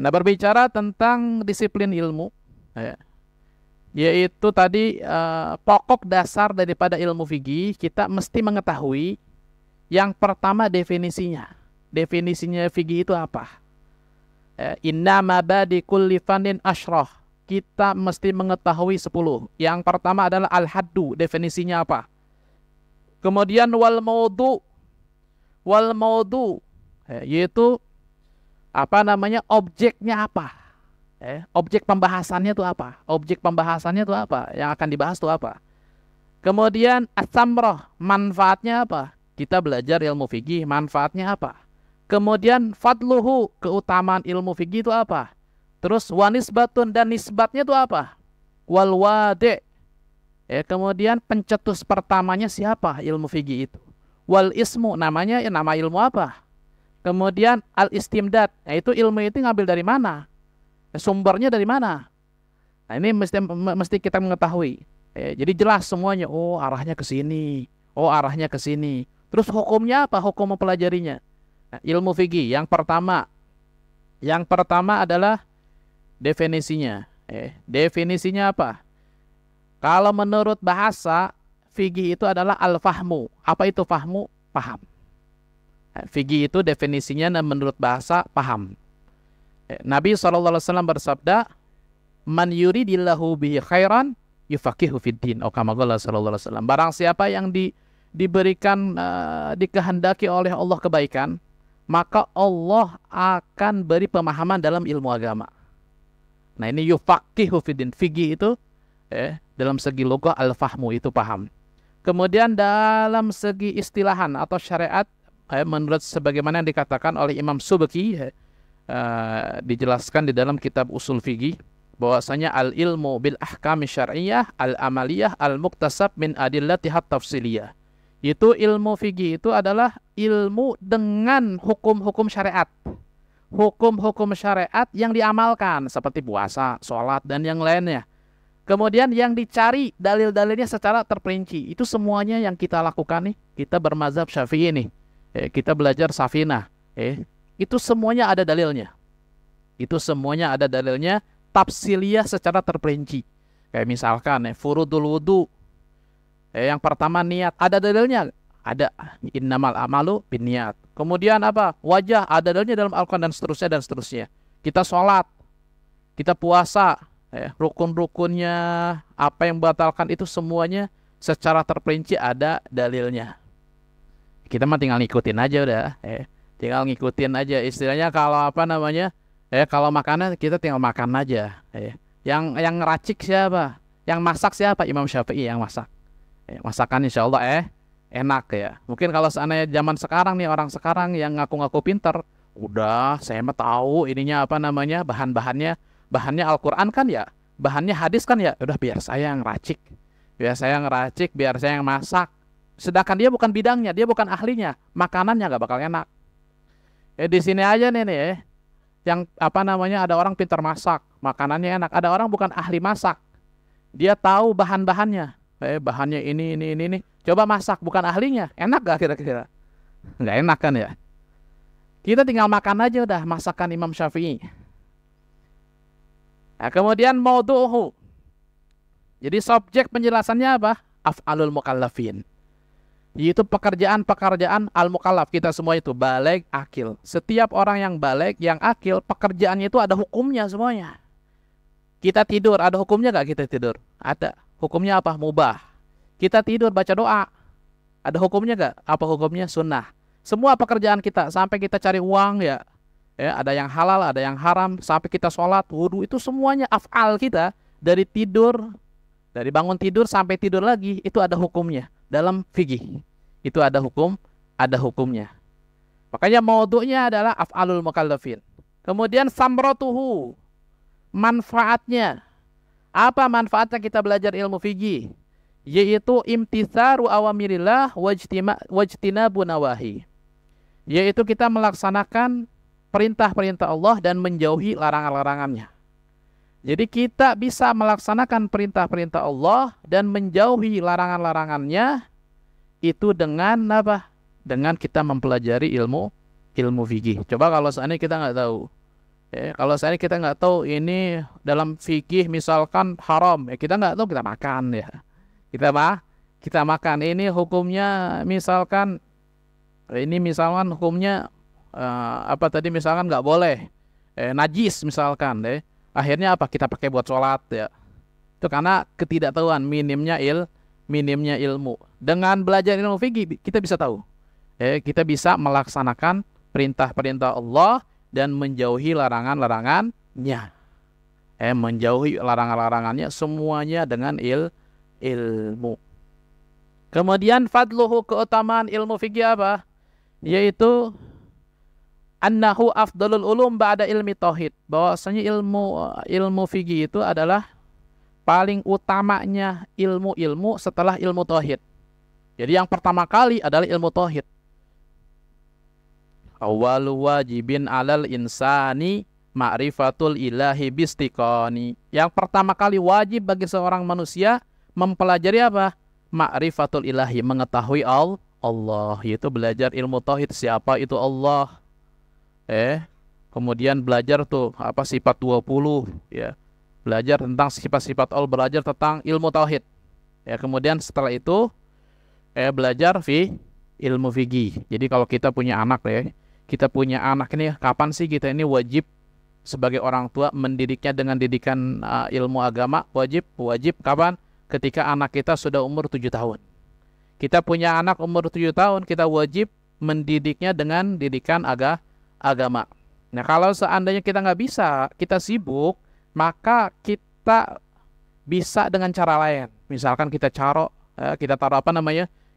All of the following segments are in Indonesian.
Nah, berbicara tentang disiplin ilmu, ya, yaitu tadi pokok dasar daripada ilmu fikih, kita mesti mengetahui yang pertama definisinya. Definisinya fikih itu apa? Inna mabadi kulli fannin asyrah. Kita mesti mengetahui 10. Yang pertama adalah al-haddu, definisinya apa? Kemudian wal maudu. Wal maudu, yaitu apa namanya? Objeknya apa? Objek pembahasannya itu apa? Objek pembahasannya itu apa? Yang akan dibahas itu apa? Kemudian as-samrah, manfaatnya apa? Kita belajar ilmu fikih, manfaatnya apa? Kemudian fadluhu, keutamaan ilmu fikih itu apa? Terus wanisbatun, dan nisbatnya itu apa? Wal wadi'. Kemudian pencetus pertamanya siapa ilmu fikih itu? Wal ismu, namanya nama ilmu apa? Kemudian al istimdad, itu ilmu itu ngambil dari mana? Sumbernya dari mana? Nah, ini mesti kita mengetahui. Jadi jelas semuanya. Oh, arahnya ke sini. Oh, arahnya ke sini. Terus hukumnya apa? Hukum mempelajarinya. Nah, ilmu fikih yang pertama adalah definisinya. Definisinya apa? Kalau menurut bahasa, fikih itu adalah al-fahmu. Apa itu fahmu? Paham. Fikih itu definisinya menurut bahasa paham. Nabi SAW bersabda, man yuridillahu bihi khairan yufaqihu fiddin. Kama qala sallallahu alaihi wasallam. Barang siapa yang diberikan dikehendaki oleh Allah kebaikan, maka Allah akan beri pemahaman dalam ilmu agama. Nah, ini yufaqihu fiddin. Fikih itu dalam segi lugah al-fahmu, itu paham. Kemudian dalam segi istilahan atau syariat, menurut sebagaimana yang dikatakan oleh Imam Subki, dijelaskan di dalam kitab Usul Fikih, bahwasanya al-ilmu bil ahkam syar'iyyah al-amaliyah al-muktasab min adillatihat tafsiliyah. Itu ilmu fikih itu adalah ilmu dengan hukum-hukum syariat. Hukum-hukum syariat yang diamalkan seperti puasa, sholat, dan yang lainnya. Kemudian yang dicari dalil-dalilnya secara terperinci. Itu semuanya yang kita lakukan nih. Kita bermazhab Syafi'i nih. Kita belajar Safinah. Itu semuanya ada dalilnya. Itu semuanya ada dalilnya, tafsiliyah secara terperinci. Kayak misalkan furudul wudu. Yang pertama niat, ada dalilnya? Ada. Innamal amalu binniyat. Kemudian apa? Wajah, ada dalilnya dalam Al-Quran, dan seterusnya dan seterusnya. Kita sholat, kita puasa, rukun-rukunnya, apa yang membatalkan, itu semuanya secara terperinci ada dalilnya. Kita mah tinggal ngikutin aja udah. Tinggal ngikutin aja. Istilahnya kalau apa namanya? Kalau makanan kita tinggal makan aja. Yang ngeracik siapa? Yang masak siapa? Imam Syafi'i yang masak. Masakan insya Allah enak ya. Mungkin kalau seandainya zaman sekarang nih, orang sekarang yang ngaku-ngaku pinter, udah saya mah tahu ininya apa namanya, bahannya Al-Quran kan ya, bahannya hadis kan ya, udah biar saya yang racik, biar saya yang masak. Sedangkan dia bukan bidangnya, dia bukan ahlinya, makanannya nggak bakal enak. Di sini aja nih yang apa namanya, ada orang pintar masak, makanannya enak. Ada orang bukan ahli masak, dia tahu bahan-bahannya, bahannya ini. Coba masak, bukan ahlinya, enak gak kira-kira? Nggak enak kan ya? Kita tinggal makan aja udah masakan Imam Syafi'i. Nah, kemudian maudu'uhu. Jadi subjek penjelasannya apa? Af'alul mukallafin. Yaitu pekerjaan-pekerjaan al-mukallaf, kita semua itu baligh, akil. Setiap orang yang baligh, yang akil, pekerjaannya itu ada hukumnya semuanya. Kita tidur, ada hukumnya gak kita tidur? Ada. Hukumnya apa? Mubah. Kita tidur baca doa, ada hukumnya gak? Apa hukumnya? Sunnah. Semua pekerjaan kita, sampai kita cari uang ya, ada yang halal, ada yang haram, sampai kita sholat, wudhu, itu semuanya af'al kita. Dari tidur, dari bangun tidur sampai tidur lagi, itu ada hukumnya. Dalam fikih itu ada hukumnya. Makanya maudhu'nya adalah af'alul mukallafin. Kemudian samratuhu, manfaatnya. Apa manfaatnya kita belajar ilmu fikih? Yaitu imtitharu awamirillah wajtinabu nawahi. Yaitu kita melaksanakan perintah-perintah Allah dan menjauhi larangan-larangannya. Jadi kita bisa melaksanakan perintah-perintah Allah dan menjauhi larangan-larangannya itu dengan apa? Dengan kita mempelajari ilmu fikih. Coba kalau seandainya kita nggak tahu, Kalau saya kita nggak tahu ini dalam fikih misalkan haram, kita nggak tahu, kita makan ya. Kita makan. Ini hukumnya misalkan hukumnya apa tadi misalkan nggak boleh, najis misalkan deh. Akhirnya apa? Kita pakai buat sholat ya. Itu karena ketidaktahuan, minimnya ilmu. Dengan belajar ilmu fikih kita bisa tahu. Kita bisa melaksanakan perintah-perintah Allah dan menjauhi larangan-larangannya. Menjauhi larangan-larangannya semuanya dengan ilmu. Kemudian fadluhu, keutamaan ilmu fikih apa? Yaitu annahu afdalul ulum ba'da ilmi tauhid. Bahwasanya ilmu fikih itu adalah paling utamanya ilmu-ilmu setelah ilmu tauhid. Jadi yang pertama kali adalah ilmu tauhid. Awwalu wajibin alal insani ma'rifatul ilahi bistiqani. Yang pertama kali wajib bagi seorang manusia mempelajari apa? Ma'rifatul ilahi, mengetahui Allah, yaitu belajar ilmu tauhid, siapa itu Allah. Kemudian belajar tuh apa sifat 20 ya. Belajar tentang sifat-sifat Allah, belajar tentang ilmu tauhid. Kemudian setelah itu belajar ilmu fikih. Jadi kalau kita punya anak ini kapan sih kita ini wajib sebagai orang tua mendidiknya dengan didikan ilmu agama? Wajib kapan? Ketika anak kita sudah umur 7 tahun. Kita punya anak umur 7 tahun, kita wajib mendidiknya dengan didikan agama. Nah, kalau seandainya kita nggak bisa, kita sibuk, maka kita bisa dengan cara lain. Misalkan kita taruh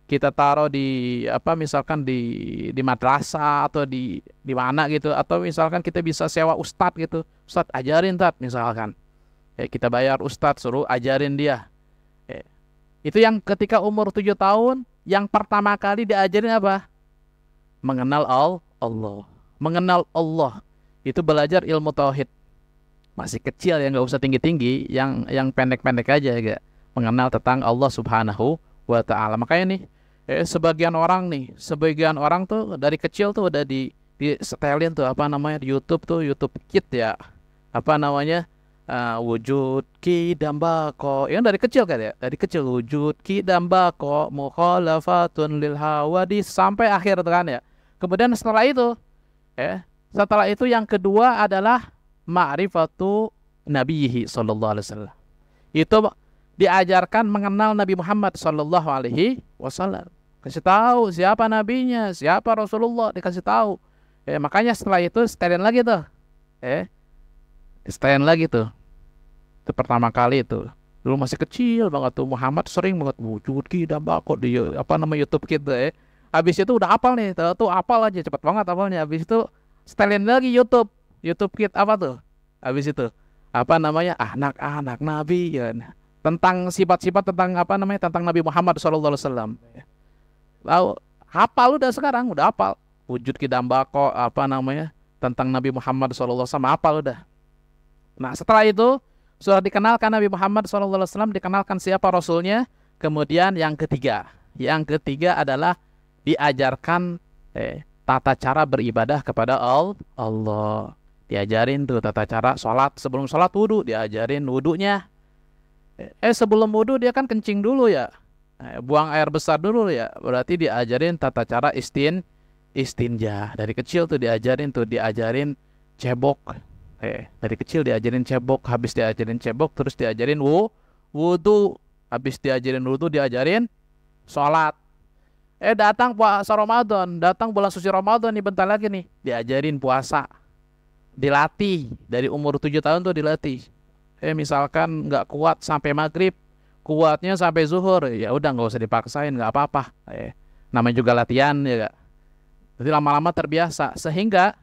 Kita taruh di misalkan di madrasah atau di mana gitu, atau misalkan kita bisa sewa ustadz gitu. Ustadz ajarin misalkan. Kita bayar ustadz, suruh ajarin dia. Itu yang ketika umur 7 tahun, yang pertama kali diajarin apa? Mengenal Allah. Mengenal Allah. Itu belajar ilmu tauhid. Masih kecil ya, nggak usah tinggi-tinggi, yang pendek-pendek aja ya. Mengenal tentang Allah Subhanahu wa ta'ala. Makanya nih, sebagian orang tuh dari kecil tuh udah di setelin tuh di YouTube Kids ya. Wujud ki dan bako. Yang dari kecil kan ya. Dari kecil wujud ki dan bako mukhalafatun lil hawadis sampai akhir tuh kan ya. Kemudian setelah itu yang kedua adalah ma'rifatu nabiyhi sallallahu alaihi wasallam. Itu diajarkan mengenal Nabi Muhammad sallallahu alaihi wasallam. Kasih tahu siapa nabinya, siapa Rasulullah, dikasih tahu. Makanya setelah itu setelin lagi tuh. Setelin lagi tuh. Itu pertama kali itu. Dulu masih kecil banget tuh, Muhammad sering banget wujud ki dan bako di YouTube kita. Habis itu udah hafal nih, tuh hafal aja cepet banget hafalnya. Habis itu setelin lagi YouTube Kids habis itu anak-anak Nabi ya. Tentang sifat-sifat tentang Nabi Muhammad SAW. Lalu hafal udah sekarang, udah hafal. Wujud kidambako tentang Nabi Muhammad SAW hafal udah. Nah, setelah itu sudah dikenalkan Nabi Muhammad SAW, dikenalkan siapa Rasulnya. Kemudian yang ketiga adalah diajarkan tata cara beribadah kepada Allah. Diajarin tuh tata cara sholat. Sebelum sholat wudu, diajarin wudunya. Sebelum wudu dia kan kencing dulu ya. Buang air besar dulu ya. Berarti diajarin tata cara istinja. Dari kecil tuh diajarin cebok. Dari kecil diajarin cebok, habis diajarin cebok terus diajarin wudu. Habis diajarin wudu diajarin sholat. Datang puasa Ramadan, datang bulan suci Ramadan nih bentar lagi nih, diajarin puasa. Dilatih dari umur 7 tahun tuh dilatih. Misalkan nggak kuat sampai maghrib, kuatnya sampai zuhur, ya udah nggak usah dipaksain, nggak apa-apa. Namanya juga latihan ya gak? Jadi lama-lama terbiasa, sehingga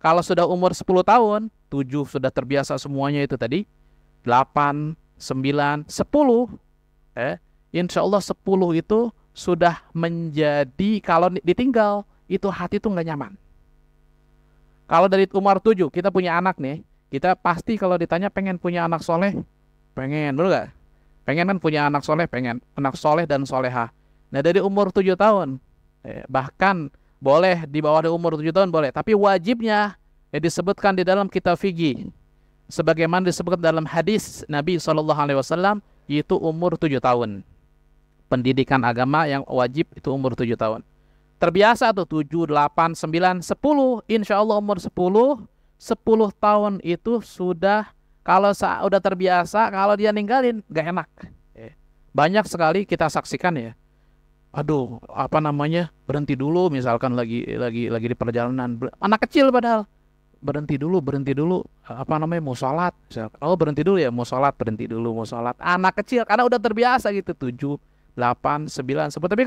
kalau sudah umur 10 tahun, 7 sudah terbiasa semuanya itu tadi, 8, 9, 10, insya Allah 10 itu sudah menjadi, kalau ditinggal itu hati tuh nggak nyaman. Kalau dari umur 7 kita punya anak nih, kita pasti kalau ditanya pengen punya anak soleh, pengen, betul gak? Pengen kan punya anak soleh, pengen anak soleh dan soleha. Nah dari umur 7 tahun, bahkan boleh di bawah dari umur 7 tahun boleh, tapi wajibnya disebutkan di dalam kitab fikih sebagaimana disebut dalam hadis Nabi SAW, yaitu umur 7 tahun. Pendidikan agama yang wajib itu umur 7 tahun. Terbiasa tuh 7, 8, 9, 10. Insya Allah umur 10 tahun itu sudah, kalau udah terbiasa, kalau dia ninggalin gak enak. Banyak sekali kita saksikan ya. Aduh, apa namanya? Berhenti dulu, misalkan lagi di perjalanan. Anak kecil padahal. Berhenti dulu. Apa namanya? Mau sholat. Oh, berhenti dulu ya, mau sholat, berhenti dulu, mau sholat. Anak kecil karena udah terbiasa gitu, 7, 8, 9, 10. Tapi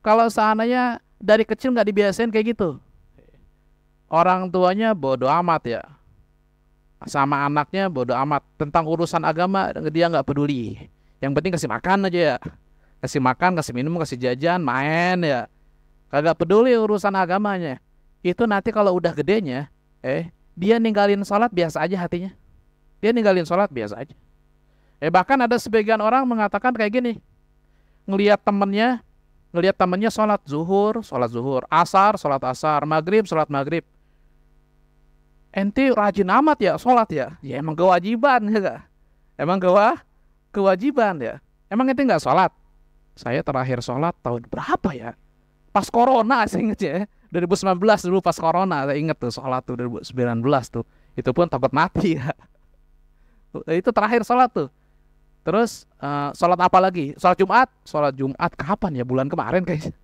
kalau seandainya dari kecil nggak dibiasain kayak gitu, orang tuanya bodoh amat ya, sama anaknya bodoh amat, tentang urusan agama dia nggak peduli. Yang penting kasih makan aja ya, kasih makan, kasih minum, kasih jajan, main ya, kagak peduli urusan agamanya. Itu nanti kalau udah gedenya, dia ninggalin sholat biasa aja hatinya, dia ninggalin sholat biasa aja. Bahkan ada sebagian orang mengatakan kayak gini, ngelihat temennya sholat zuhur, asar, sholat asar, maghrib, sholat maghrib. Ente rajin amat ya sholat ya? Ya emang kewajiban ya gak? Emang kewajiban ya? Emang ente nggak sholat? Saya terakhir sholat tahun berapa ya? Pas corona saya inget ya, 2019 dulu pas corona saya inget tuh sholat tuh 2019 tuh. Itu pun takut mati ya. Itu terakhir sholat tuh. Terus sholat apa lagi? Sholat Jumat kapan ya? Bulan kemarin kayaknya.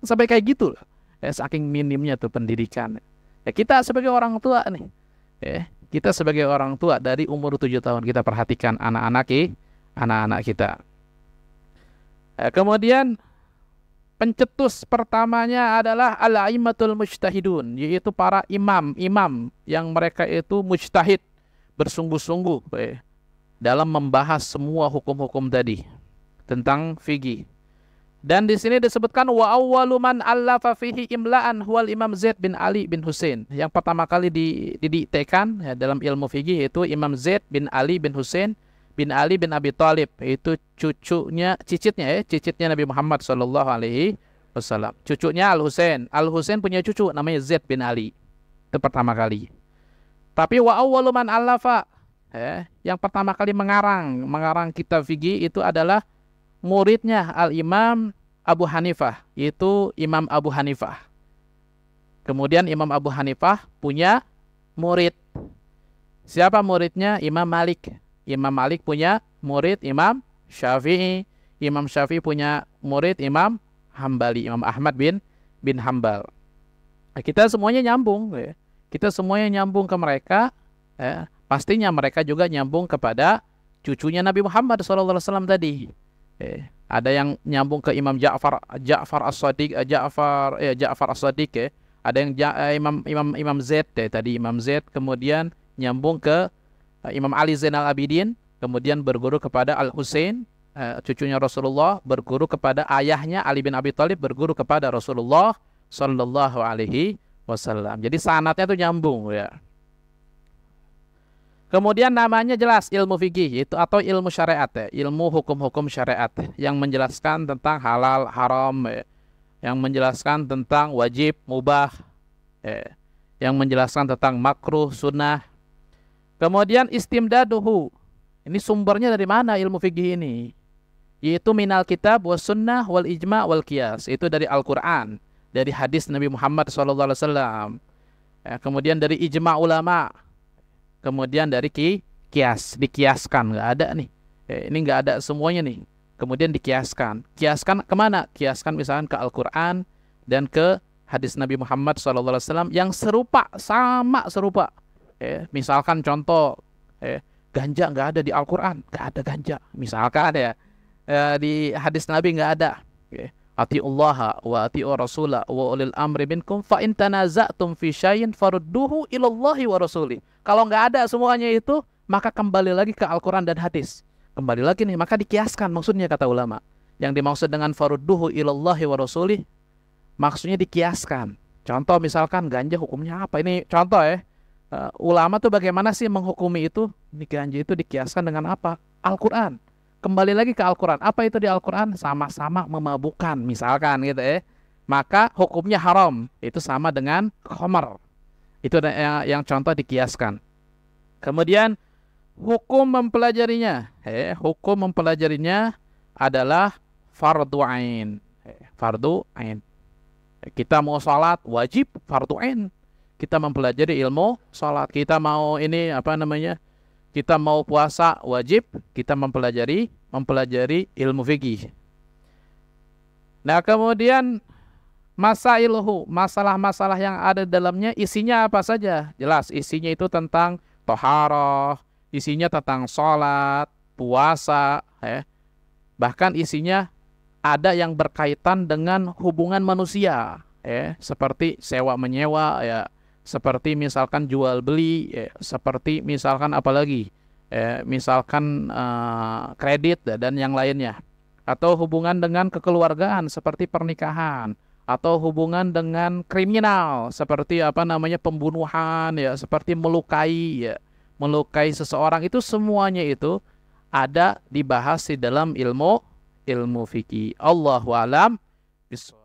Sampai kayak gitu loh. Saking minimnya tuh pendidikan. Kita sebagai orang tua nih, kita sebagai orang tua dari umur 7 tahun kita perhatikan anak-anak kita. Kemudian pencetus pertamanya adalah al-a'immatul mujtahidun, yaitu para imam yang mereka itu mujtahid, bersungguh-sungguh dalam membahas semua hukum-hukum tadi tentang fikih. Dan di sini disebutkan wa awwalu man allafa fihi imla'an huwal Imam Zaid bin Ali bin Husain. Yang pertama kali didiktekan ya, dalam ilmu fikih yaitu Imam Zaid bin Ali bin Husain bin Ali bin Abi Thalib, itu cicitnya Nabi Muhammad sallallahu alaihi wasallam. Cucunya Al-Husain punya cucu namanya Zaid bin Ali. Itu pertama kali. Tapi wa awwalu man allafa, yang pertama kali mengarang kitab fikih itu adalah muridnya Al-Imam Abu Hanifah, yaitu Imam Abu Hanifah. Kemudian Imam Abu Hanifah punya murid. Siapa muridnya? Imam Malik. Imam Malik punya murid Imam Syafi'i. Imam Syafi'i punya murid Imam Hambali, Imam Ahmad bin Hambal. Kita semuanya nyambung. Kita semuanya nyambung ke mereka. Pastinya mereka juga nyambung kepada cucunya Nabi Muhammad SAW tadi. Ada yang nyambung ke Imam Ja'far As-Shadiq, Ja'far As-Shadiq ya. Ada yang Imam Zaid tadi Imam Zaid, kemudian nyambung ke Imam Ali Zainal Abidin, kemudian berguru kepada Al-Husain, cucunya Rasulullah, berguru kepada ayahnya Ali bin Abi Thalib, berguru kepada Rasulullah sallallahu alaihi wasallam. Jadi sanadnya itu nyambung ya. Kemudian namanya jelas ilmu fikih itu atau ilmu syariat ya, ilmu hukum-hukum syariat yang menjelaskan tentang halal, haram, yang menjelaskan tentang wajib, mubah, yang menjelaskan tentang makruh, sunnah. Kemudian istimdaduhu, ini sumbernya dari mana ilmu fikih ini? Yaitu minal kitab was sunnah wal ijma wal qiyas, itu dari Al-Quran, dari hadis Nabi Muhammad SAW. Kemudian dari ijma ulama. Kemudian dari kias, dikiaskan, nggak ada nih. Ini nggak ada semuanya nih. Kemudian dikiaskan. Kiaskan kemana? Kiaskan misalkan ke Al-Quran dan ke hadis Nabi Muhammad SAW yang serupa, sama serupa. Misalkan contoh, ganja nggak ada di Al-Quran, nggak ada ganja. Misalkan ya, di hadis Nabi nggak ada. Atiullaha wa ati'u rasulah wa ulil amri minkum fa in tanaza'tum fi syai'in farudduhu ilallahi wa rasulih. Kalau nggak ada semuanya itu, maka kembali lagi ke Al-Quran dan hadis. Kembali lagi nih, maka dikiaskan maksudnya kata ulama. Yang dimaksud dengan farudduhu ilallahi wa rasulih, maksudnya dikiaskan. Contoh misalkan ganja hukumnya apa? Ini contoh ya. Ulama tuh bagaimana sih menghukumi itu? Ini ganja itu dikiaskan dengan apa? Al-Quran. Kembali lagi ke Al-Quran. Apa itu di Al-Quran? Sama-sama memabukkan, misalkan gitu ya. Maka hukumnya haram. Itu sama dengan khamar. Itu yang contoh dikiaskan. Kemudian hukum mempelajarinya, hukum mempelajarinya adalah fardu ain. Fardu ain. Kita mau sholat wajib fardu ain. Kita mempelajari ilmu sholat. Kita mau ini apa namanya? Kita mau puasa wajib. Kita mempelajari ilmu fikih. Nah kemudian masailuhu, masalah-masalah yang ada dalamnya isinya apa saja? Jelas isinya itu tentang toharoh, isinya tentang sholat, puasa, bahkan isinya ada yang berkaitan dengan hubungan manusia, seperti sewa menyewa, seperti misalkan jual beli, seperti misalkan apalagi, misalkan kredit dan yang lainnya, atau hubungan dengan kekeluargaan seperti pernikahan, atau hubungan dengan kriminal seperti apa namanya pembunuhan, seperti melukai, melukai seseorang, itu semuanya itu ada dibahas di dalam ilmu fikih. Allahu a'lam bishawab.